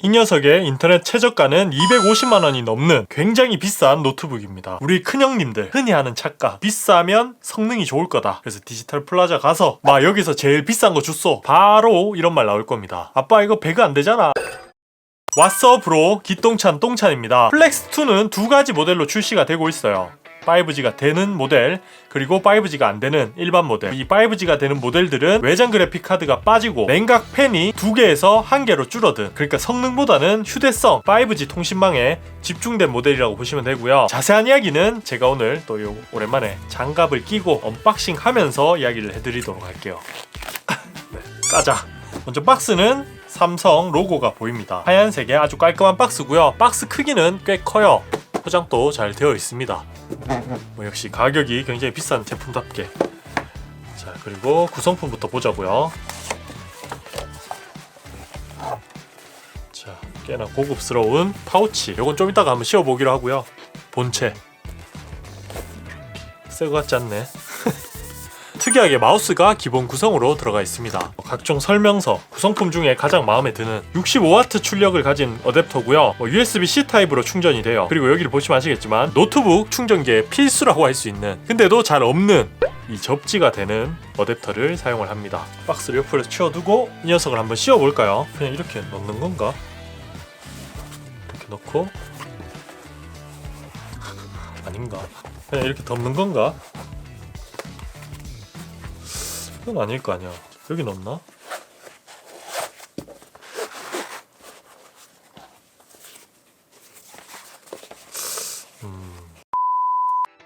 이 녀석의 인터넷 최저가는 250만원이 넘는 굉장히 비싼 노트북입니다. 우리 큰형님들 흔히 하는 착각, 비싸면 성능이 좋을 거다. 그래서 디지털 플라자 가서 막 여기서 제일 비싼 거 줬어, 바로 이런 말 나올 겁니다. 아빠 이거 배그 안 되잖아. 왓츠업 브로 기똥찬 똥찬입니다. 플렉스2는 두 가지 모델로 출시가 되고 있어요. 5G가 되는 모델, 그리고 5G가 안 되는 일반 모델. 이 5G가 되는 모델들은 외장 그래픽 카드가 빠지고 냉각 팬이 2개에서 1개로 줄어든, 그러니까 성능보다는 휴대성, 5G 통신망에 집중된 모델이라고 보시면 되고요. 자세한 이야기는 제가 오늘 또 오랜만에 장갑을 끼고 언박싱 하면서 이야기를 해드리도록 할게요. 네, 까자. 먼저 박스는 삼성 로고가 보입니다. 하얀색의 아주 깔끔한 박스고요. 박스 크기는 꽤 커요. 포장도 잘 되어 있습니다. 역시 가격이 굉장히 비싼 제품답게. 자, 그리고 구성품부터 보자고요. 자, 꽤나 고급스러운 파우치. 요건 좀 이따가 한번 씌워보기로 하고요. 본체 새거 같지 않네. 특이하게 마우스가 기본 구성으로 들어가 있습니다. 각종 설명서, 구성품 중에 가장 마음에 드는 65W 출력을 가진 어댑터고요. USB-C 타입으로 충전이 돼요. 그리고 여기를 보시면 아시겠지만 노트북 충전기에 필수라고 할 수 있는, 근데도 잘 없는 이 접지가 되는 어댑터를 사용을 합니다. 박스를 옆으로 치워두고 이 녀석을 한번 씌워볼까요? 그냥 이렇게 넣는 건가? 이렇게 넣고 아닌가? 그냥 이렇게 덮는 건가? 그건 아닐 거 아니야. 여기 넣나?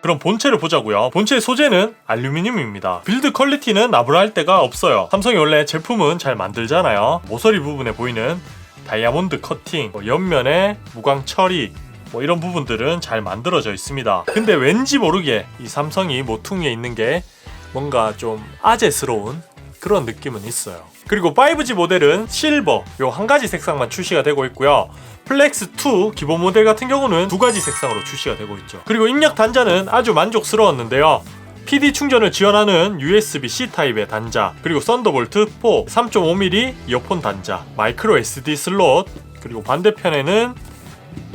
그럼 본체를 보자고요. 본체의 소재는 알루미늄입니다. 빌드 퀄리티는 나무랄 데가 없어요. 삼성이 원래 제품은 잘 만들잖아요. 모서리 부분에 보이는 다이아몬드 커팅, 옆면에 무광 처리, 이런 부분들은 잘 만들어져 있습니다. 근데 왠지 모르게 이 삼성이 모퉁이에 있는 게 뭔가 좀 아재스러운 그런 느낌은 있어요. 그리고 5G 모델은 실버, 요 한 가지 색상만 출시가 되고 있고요. 플렉스2 기본 모델 같은 경우는 두 가지 색상으로 출시가 되고 있죠. 그리고 입력 단자는 아주 만족스러웠는데요. PD 충전을 지원하는 USB-C 타입의 단자, 그리고 썬더볼트 4, 3.5mm 이어폰 단자, 마이크로 SD 슬롯, 그리고 반대편에는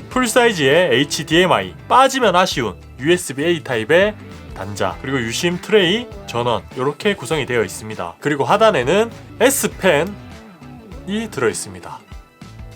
풀사이즈의 HDMI, 빠지면 아쉬운 USB-A 타입의 단자, 그리고 유심 트레이, 전원, 이렇게 구성이 되어 있습니다. 그리고 하단에는 S펜이 들어있습니다.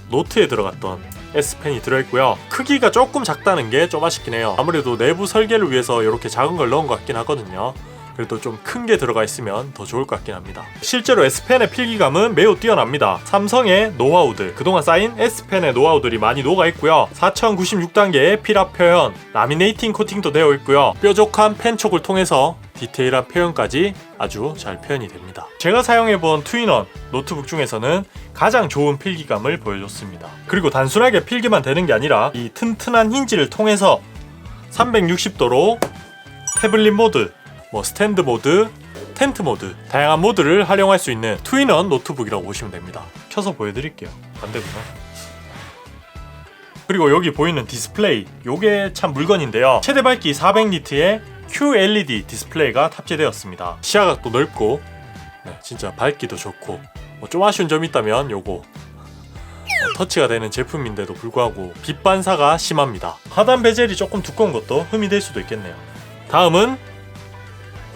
노트에 들어갔던 S펜이 들어있고요. 크기가 조금 작다는 게 좀 아쉽긴 해요. 아무래도 내부 설계를 위해서 이렇게 작은 걸 넣은 것 같긴 하거든요. 그래도 좀 큰 게 들어가 있으면 더 좋을 것 같긴 합니다. 실제로 S펜의 필기감은 매우 뛰어납니다. 삼성의 노하우들, 그동안 쌓인 S펜의 노하우들이 많이 녹아 있고요. 4096단계의 필압 표현, 라미네이팅 코팅도 되어 있고요. 뾰족한 펜촉을 통해서 디테일한 표현까지 아주 잘 표현이 됩니다. 제가 사용해본 투인원 노트북 중에서는 가장 좋은 필기감을 보여줬습니다. 그리고 단순하게 필기만 되는 게 아니라 이 튼튼한 힌지를 통해서 360도로 태블릿 모드, 스탠드 모드, 텐트 모드, 다양한 모드를 활용할 수 있는 투인원 노트북이라고 보시면 됩니다. 켜서 보여드릴게요. 안 되구나. 그리고 여기 보이는 디스플레이, 요게 참 물건인데요. 최대 밝기 400니트의 QLED 디스플레이가 탑재되었습니다. 시야각도 넓고, 진짜 밝기도 좋고, 좀 아쉬운 점이 있다면 요거 터치가 되는 제품인데도 불구하고 빛 반사가 심합니다. 하단 베젤이 조금 두꺼운 것도 흠이 될 수도 있겠네요. 다음은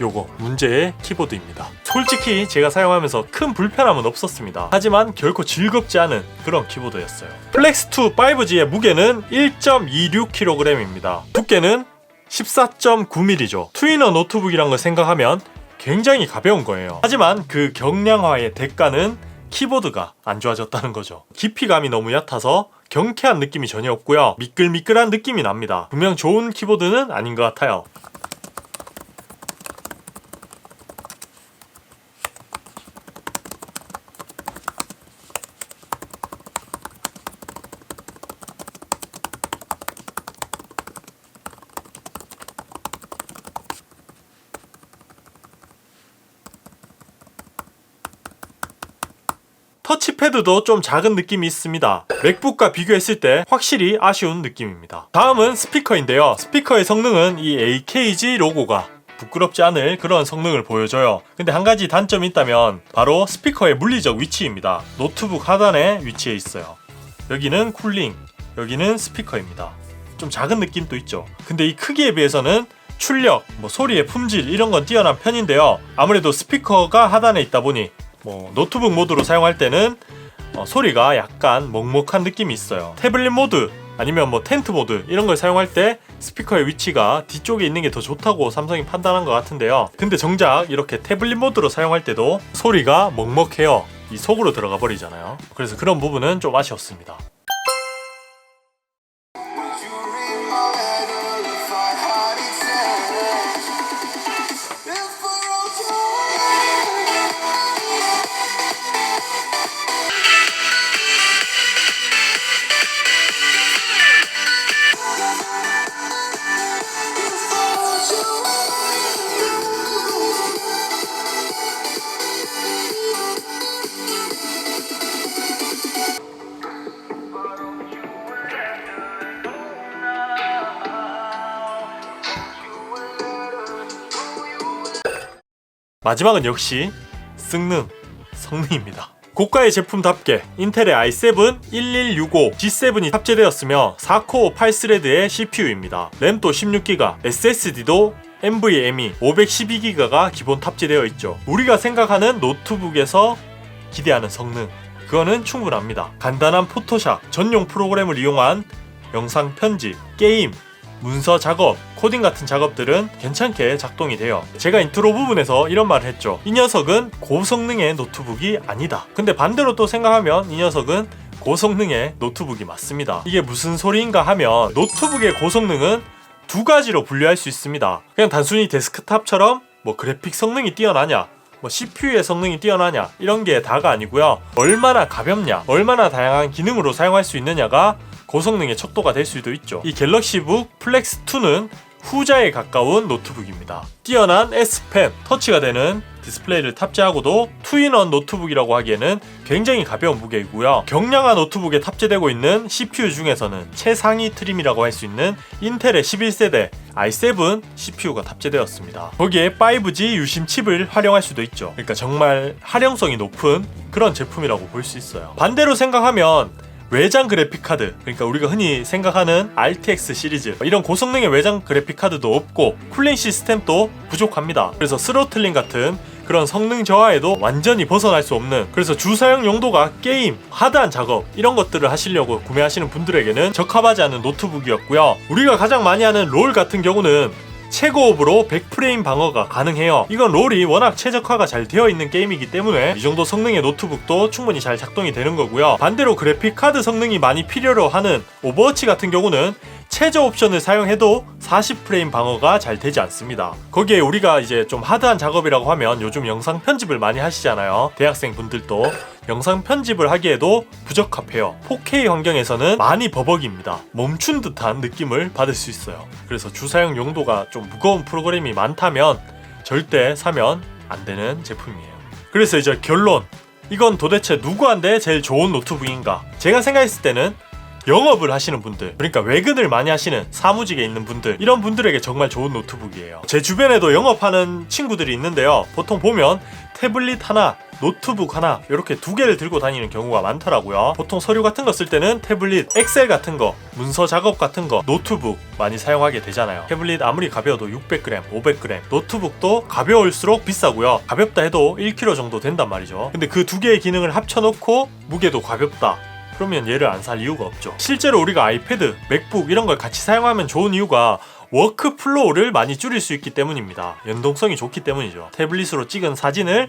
요거 문제의 키보드입니다. 솔직히 제가 사용하면서 큰 불편함은 없었습니다. 하지만 결코 즐겁지 않은 그런 키보드였어요. 플렉스2 5G의 무게는 1.26kg입니다. 두께는 14.9mm죠. 투인원 노트북이란 걸 생각하면 굉장히 가벼운 거예요. 하지만 그 경량화의 대가는 키보드가 안 좋아졌다는 거죠. 깊이감이 너무 얕아서 경쾌한 느낌이 전혀 없고요. 미끌미끌한 느낌이 납니다. 분명 좋은 키보드는 아닌 것 같아요. 터치패드도 좀 작은 느낌이 있습니다. 맥북과 비교했을 때 확실히 아쉬운 느낌입니다. 다음은 스피커인데요. 스피커의 성능은 이 AKG 로고가 부끄럽지 않을 그런 성능을 보여줘요. 근데 한 가지 단점이 있다면 바로 스피커의 물리적 위치입니다. 노트북 하단에 위치해 있어요. 여기는 쿨링, 여기는 스피커입니다. 좀 작은 느낌도 있죠. 근데 이 크기에 비해서는 출력, 소리의 품질 이런 건 뛰어난 편인데요. 아무래도 스피커가 하단에 있다 보니 노트북 모드로 사용할 때는 소리가 약간 먹먹한 느낌이 있어요. 태블릿 모드 아니면 텐트 모드 이런 걸 사용할 때 스피커의 위치가 뒤쪽에 있는 게 더 좋다고 삼성이 판단한 것 같은데요. 근데 정작 이렇게 태블릿 모드로 사용할 때도 소리가 먹먹해요. 이 속으로 들어가 버리잖아요. 그래서 그런 부분은 좀 아쉬웠습니다. 마지막은 역시 성능입니다. 고가의 제품답게 인텔의 i7 1165G7이 탑재되었으며 4코어 8스레드의 CPU입니다. 램도 16GB, SSD도 NVMe 512GB가 기본 탑재되어 있죠. 우리가 생각하는 노트북에서 기대하는 성능, 그거는 충분합니다. 간단한 포토샵, 전용 프로그램을 이용한 영상 편집, 게임, 문서 작업, 코딩 같은 작업들은 괜찮게 작동이 돼요. 제가 인트로 부분에서 이런 말을 했죠. 이 녀석은 고성능의 노트북이 아니다. 근데 반대로 또 생각하면 이 녀석은 고성능의 노트북이 맞습니다. 이게 무슨 소리인가 하면 노트북의 고성능은 두 가지로 분류할 수 있습니다. 그냥 단순히 데스크탑처럼 그래픽 성능이 뛰어나냐, CPU의 성능이 뛰어나냐 이런 게 다가 아니고요. 얼마나 가볍냐, 얼마나 다양한 기능으로 사용할 수 있느냐가 고성능의 척도가 될 수도 있죠. 이 갤럭시북 플렉스2는 후자에 가까운 노트북입니다. 뛰어난 S펜, 터치가 되는 디스플레이를 탑재하고도 2인원 노트북이라고 하기에는 굉장히 가벼운 무게이고요. 경량화 노트북에 탑재되고 있는 CPU 중에서는 최상위 트림이라고 할 수 있는 인텔의 11세대 i7 CPU가 탑재되었습니다. 거기에 5G 유심 칩을 활용할 수도 있죠. 그러니까 정말 활용성이 높은 그런 제품이라고 볼 수 있어요. 반대로 생각하면 외장 그래픽카드, 그러니까 우리가 흔히 생각하는 RTX 시리즈 이런 고성능의 외장 그래픽카드도 없고 쿨링 시스템도 부족합니다. 그래서 스로틀링 같은 그런 성능 저하에도 완전히 벗어날 수 없는, 그래서 주사용 용도가 게임, 하드한 작업 이런 것들을 하시려고 구매하시는 분들에게는 적합하지 않은 노트북이었고요. 우리가 가장 많이 하는 롤 같은 경우는 최고업으로 100프레임 방어가 가능해요. 이건 롤이 워낙 최적화가 잘 되어 있는 게임이기 때문에 이 정도 성능의 노트북도 충분히 잘 작동이 되는 거고요. 반대로 그래픽카드 성능이 많이 필요로 하는 오버워치 같은 경우는 최저 옵션을 사용해도 40프레임 방어가 잘 되지 않습니다. 거기에 우리가 이제 좀 하드한 작업이라고 하면 요즘 영상 편집을 많이 하시잖아요. 대학생 분들도 영상 편집을 하기에도 부적합해요. 4K 환경에서는 많이 버벅입니다. 멈춘 듯한 느낌을 받을 수 있어요. 그래서 주사용 용도가 좀 무거운 프로그램이 많다면 절대 사면 안 되는 제품이에요. 그래서 이제 결론, 이건 도대체 누구한테 제일 좋은 노트북인가? 제가 생각했을 때는 영업을 하시는 분들, 그러니까 외근을 많이 하시는 사무직에 있는 분들, 이런 분들에게 정말 좋은 노트북이에요. 제 주변에도 영업하는 친구들이 있는데요. 보통 보면 태블릿 하나, 노트북 하나 이렇게 두 개를 들고 다니는 경우가 많더라고요. 보통 서류 같은 거 쓸 때는 태블릿, 엑셀 같은 거, 문서 작업 같은 거, 노트북 많이 사용하게 되잖아요. 태블릿 아무리 가벼워도 600g, 500g, 노트북도 가벼울수록 비싸고요. 가볍다 해도 1kg 정도 된단 말이죠. 근데 그 두 개의 기능을 합쳐놓고 무게도 가볍다, 그러면 얘를 안 살 이유가 없죠. 실제로 우리가 아이패드, 맥북 이런 걸 같이 사용하면 좋은 이유가 워크플로우를 많이 줄일 수 있기 때문입니다. 연동성이 좋기 때문이죠. 태블릿으로 찍은 사진을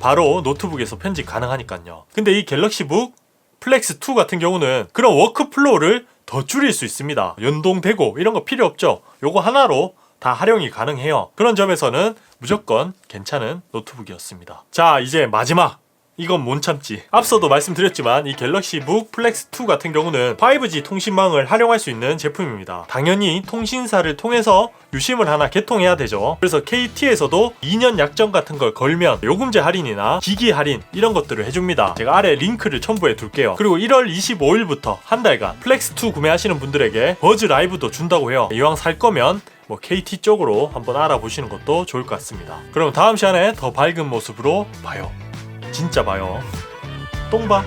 바로 노트북에서 편집 가능하니까요. 근데 이 갤럭시북 플렉스2 같은 경우는 그런 워크플로우를 더 줄일 수 있습니다. 연동되고 이런 거 필요 없죠. 요거 하나로 다 활용이 가능해요. 그런 점에서는 무조건 괜찮은 노트북이었습니다. 자, 이제 마지막, 이건 못 참지. 앞서도 말씀드렸지만 이 갤럭시북 플렉스2 같은 경우는 5G 통신망을 활용할 수 있는 제품입니다. 당연히 통신사를 통해서 유심을 하나 개통해야 되죠. 그래서 KT에서도 2년 약정 같은 걸 걸면 요금제 할인이나 기기 할인 이런 것들을 해줍니다. 제가 아래 링크를 첨부해 둘게요. 그리고 1월 25일부터 한 달간 플렉스2 구매하시는 분들에게 버즈 라이브도 준다고 해요. 이왕 살 거면 KT 쪽으로 한번 알아보시는 것도 좋을 것 같습니다. 그럼 다음 시간에 더 밝은 모습으로 봐요. 진짜 봐요. 똥 봐.